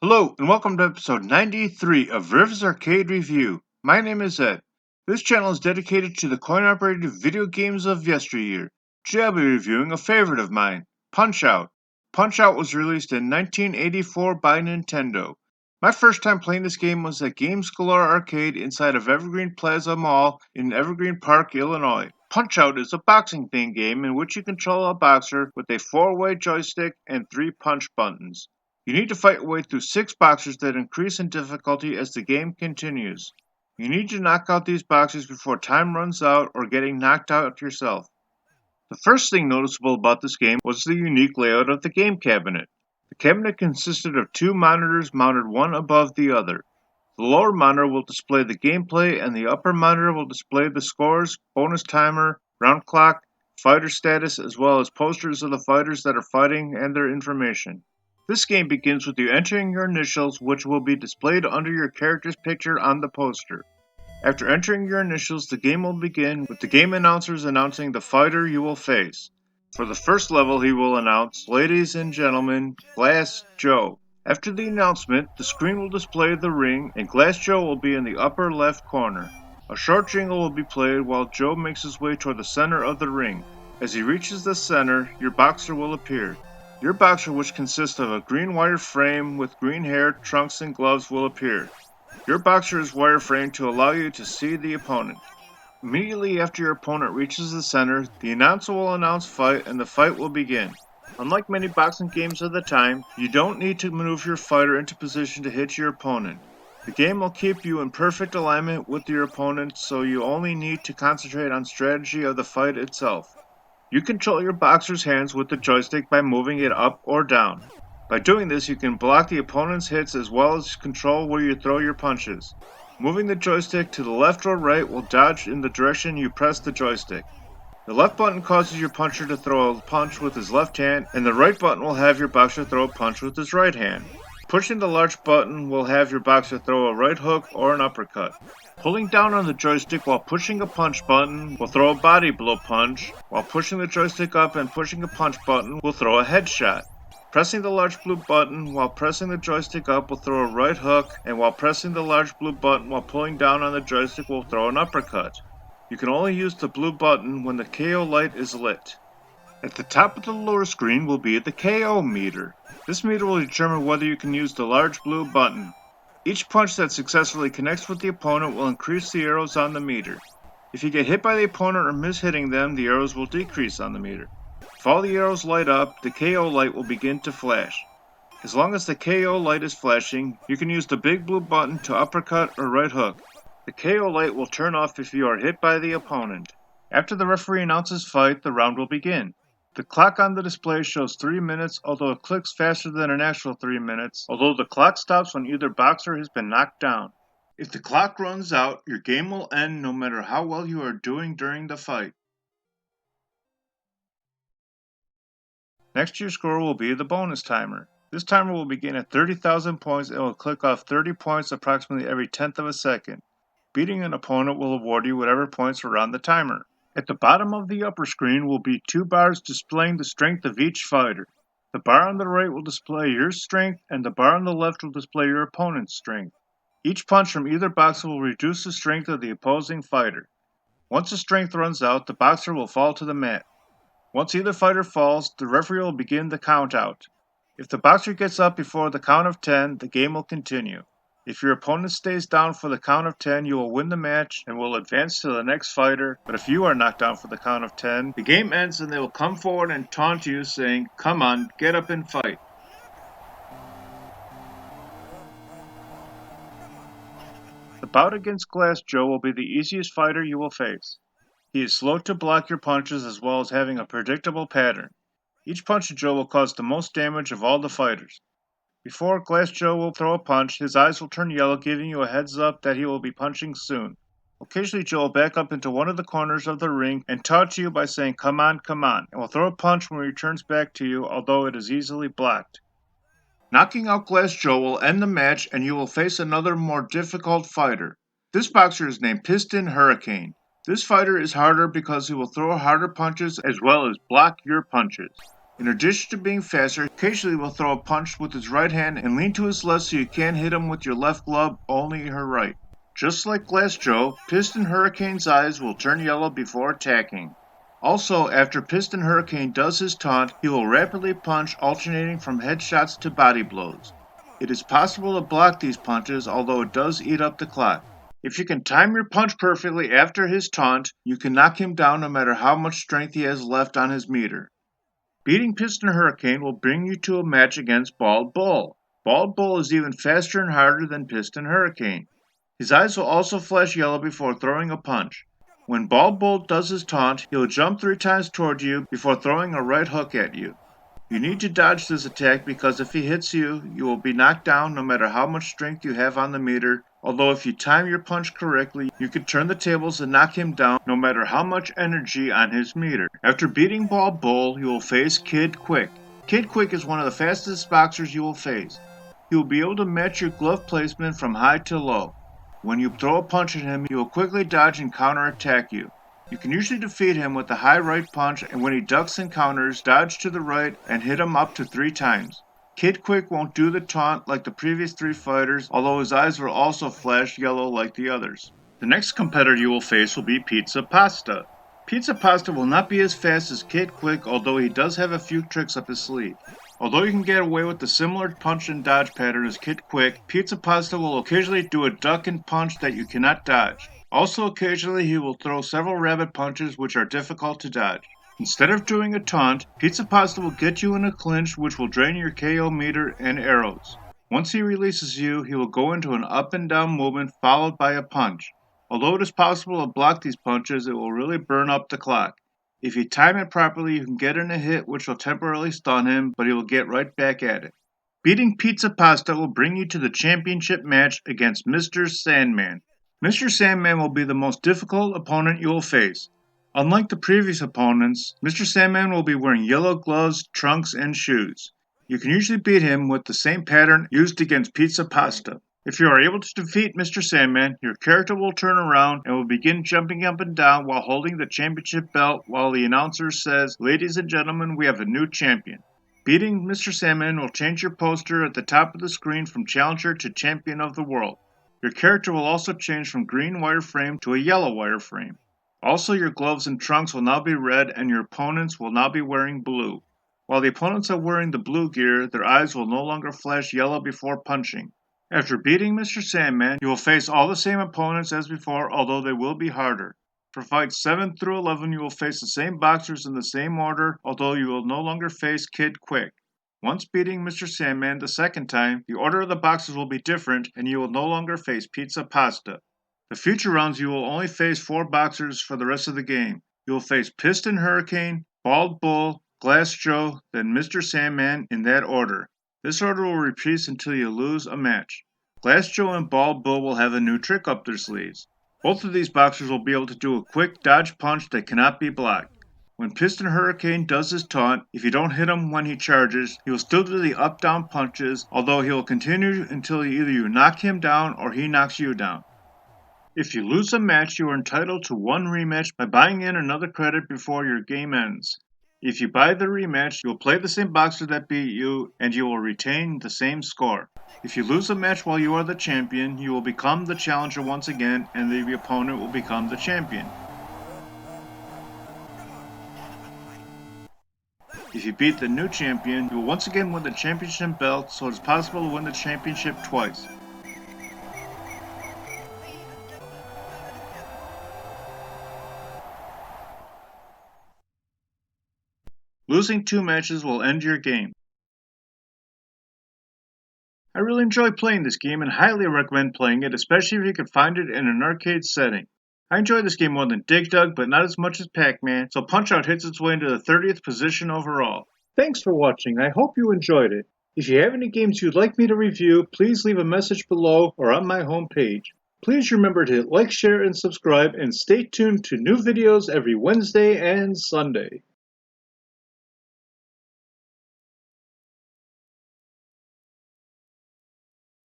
Hello, and welcome to episode 93 of Riv's Arcade Review. My name is Ed. This channel is dedicated to the coin-operated video games of yesteryear. Today I'll be reviewing a favorite of mine, Punch-Out! Punch-Out was released in 1984 by Nintendo. My first time playing this game was at Games Galore Arcade inside of Evergreen Plaza Mall in Evergreen Park, Illinois. Punch-Out is a boxing-themed game in which you control a boxer with a 4-way joystick and 3 punch buttons. You need to fight your way through 6 boxers that increase in difficulty as the game continues. You need to knock out these boxers before time runs out or getting knocked out yourself. The first thing noticeable about this game was the unique layout of the game cabinet. The cabinet consisted of 2 monitors mounted one above the other. The lower monitor will display the gameplay and the upper monitor will display the scores, bonus timer, round clock, fighter status, as well as posters of the fighters that are fighting and their information. This game begins with you entering your initials, which will be displayed under your character's picture on the poster. After entering your initials, the game will begin with the game announcers announcing the fighter you will face. For the first level, he will announce, "Ladies and gentlemen, Glass Joe." After the announcement, the screen will display the ring, and Glass Joe will be in the upper left corner. A short jingle will be played while Joe makes his way toward the center of the ring. As he reaches the center, your boxer will appear. Your boxer, which consists of a green wire frame with green hair, trunks, and gloves, will appear. Your boxer is wireframed to allow you to see the opponent. Immediately after your opponent reaches the center, the announcer will announce fight and the fight will begin. Unlike many boxing games of the time, you don't need to maneuver your fighter into position to hit your opponent. The game will keep you in perfect alignment with your opponent, so you only need to concentrate on strategy of the fight itself. You control your boxer's hands with the joystick by moving it up or down. By doing this, you can block the opponent's hits as well as control where you throw your punches. Moving the joystick to the left or right will dodge in the direction you press the joystick. The left button causes your puncher to throw a punch with his left hand, and the right button will have your boxer throw a punch with his right hand. Pushing the large button will have your boxer throw a right hook or an uppercut. Pulling down on the joystick while pushing a punch button will throw a body blow punch, while pushing the joystick up and pushing a punch button will throw a headshot. Pressing the large blue button while pressing the joystick up will throw a right hook, and while pressing the large blue button while pulling down on the joystick will throw an uppercut. You can only use the blue button when the KO light is lit. At the top of the lower screen will be the KO meter. This meter will determine whether you can use the large blue button. Each punch that successfully connects with the opponent will increase the arrows on the meter. If you get hit by the opponent or miss hitting them, the arrows will decrease on the meter. If all the arrows light up, the KO light will begin to flash. As long as the KO light is flashing, you can use the big blue button to uppercut or right hook. The KO light will turn off if you are hit by the opponent. After the referee announces fight, the round will begin. The clock on the display shows 3 minutes, although it clicks faster than an actual 3 minutes, although the clock stops when either boxer has been knocked down. If the clock runs out, your game will end no matter how well you are doing during the fight. Next to your score will be the bonus timer. This timer will begin at 30,000 points and will click off 30 points approximately every tenth of a second. Beating an opponent will award you whatever points are on the timer. At the bottom of the upper screen will be 2 bars displaying the strength of each fighter. The bar on the right will display your strength, and the bar on the left will display your opponent's strength. Each punch from either boxer will reduce the strength of the opposing fighter. Once the strength runs out, the boxer will fall to the mat. Once either fighter falls, the referee will begin the count out. If the boxer gets up before the count of 10, the game will continue. If your opponent stays down for the count of 10, you will win the match and will advance to the next fighter, but if you are knocked down for the count of 10, the game ends and they will come forward and taunt you saying, "Come on, get up and fight." The bout against Glass Joe will be the easiest fighter you will face. He is slow to block your punches as well as having a predictable pattern. Each punch of Joe will cause the most damage of all the fighters. Before Glass Joe will throw a punch, his eyes will turn yellow, giving you a heads up that he will be punching soon. Occasionally Joe will back up into one of the corners of the ring and taunt you by saying, "Come on, come on," and will throw a punch when he returns back to you, although it is easily blocked. Knocking out Glass Joe will end the match and you will face another more difficult fighter. This boxer is named Piston Hurricane. This fighter is harder because he will throw harder punches as well as block your punches. In addition to being faster, occasionally will throw a punch with his right hand and lean to his left so you can't hit him with your left glove, only her right. Just like Glass Joe, Piston Hurricane's eyes will turn yellow before attacking. Also, after Piston Hurricane does his taunt, he will rapidly punch, alternating from headshots to body blows. It is possible to block these punches, although it does eat up the clock. If you can time your punch perfectly after his taunt, you can knock him down no matter how much strength he has left on his meter. Beating Piston Hurricane will bring you to a match against Bald Bull. Bald Bull is even faster and harder than Piston Hurricane. His eyes will also flash yellow before throwing a punch. When Bald Bull does his taunt, he will jump 3 times toward you before throwing a right hook at you. You need to dodge this attack because if he hits you, you will be knocked down no matter how much strength you have on the meter, although if you time your punch correctly, you can turn the tables and knock him down no matter how much energy on his meter. After beating Bald Bull, you will face Kid Quick. Kid Quick is one of the fastest boxers you will face. He will be able to match your glove placement from high to low. When you throw a punch at him, he will quickly dodge and counterattack you. You can usually defeat him with a high right punch, and when he ducks and counters, dodge to the right and hit him up to 3 times. Kid Quick won't do the taunt like the previous 3 fighters, although his eyes will also flash yellow like the others. The next competitor you will face will be Pizza Pasta. Pizza Pasta will not be as fast as Kid Quick, although he does have a few tricks up his sleeve. Although you can get away with the similar punch and dodge pattern as Kid Quick, Pizza Pasta will occasionally do a duck and punch that you cannot dodge. Also, occasionally he will throw several rabbit punches which are difficult to dodge. Instead of doing a taunt, Pizza Pasta will get you in a clinch which will drain your KO meter and arrows. Once he releases you, he will go into an up and down movement followed by a punch. Although it is possible to block these punches, it will really burn up the clock. If you time it properly, you can get in a hit which will temporarily stun him, but he will get right back at it. Beating Pizza Pasta will bring you to the championship match against Mr. Sandman. Mr. Sandman will be the most difficult opponent you will face. Unlike the previous opponents, Mr. Sandman will be wearing yellow gloves, trunks, and shoes. You can usually beat him with the same pattern used against Pizza Pasta. If you are able to defeat Mr. Sandman, your character will turn around and will begin jumping up and down while holding the championship belt while the announcer says, "Ladies and gentlemen, we have a new champion." Beating Mr. Sandman will change your poster at the top of the screen from Challenger to Champion of the World. Your character will also change from green wireframe to a yellow wireframe. Also, your gloves and trunks will now be red and your opponents will now be wearing blue. While the opponents are wearing the blue gear, their eyes will no longer flash yellow before punching. After beating Mr. Sandman, you will face all the same opponents as before, although they will be harder. For fights 7 through 11, you will face the same boxers in the same order, although you will no longer face Kid Quick. Once beating Mr. Sandman the second time, the order of the boxers will be different, and you will no longer face Pizza Pasta. The future rounds you will only face 4 boxers for the rest of the game. You will face Piston Hurricane, Bald Bull, Glass Joe, then Mr. Sandman in that order. This order will repeat until you lose a match. Glass Joe and Bald Bull will have a new trick up their sleeves. Both of these boxers will be able to do a quick dodge punch that cannot be blocked. When Piston Hurricane does his taunt, if you don't hit him when he charges, he will still do the up-down punches, although he will continue until either you knock him down or he knocks you down. If you lose a match, you are entitled to 1 rematch by buying in another credit before your game ends. If you buy the rematch, you will play the same boxer that beat you, and you will retain the same score. If you lose a match while you are the champion, you will become the challenger once again, and the opponent will become the champion. If you beat the new champion, you will once again win the championship belt, so it is possible to win the championship twice. Losing 2 matches will end your game. I really enjoy playing this game and highly recommend playing it, especially if you can find it in an arcade setting. I enjoy this game more than Dig Dug, but not as much as Pac-Man, so Punch-Out hits its way into the 30th position overall. Thanks for watching, I hope you enjoyed it. If you have any games you'd like me to review, please leave a message below or on my homepage. Please remember to hit like, share, and subscribe, and stay tuned to new videos every Wednesday and Sunday.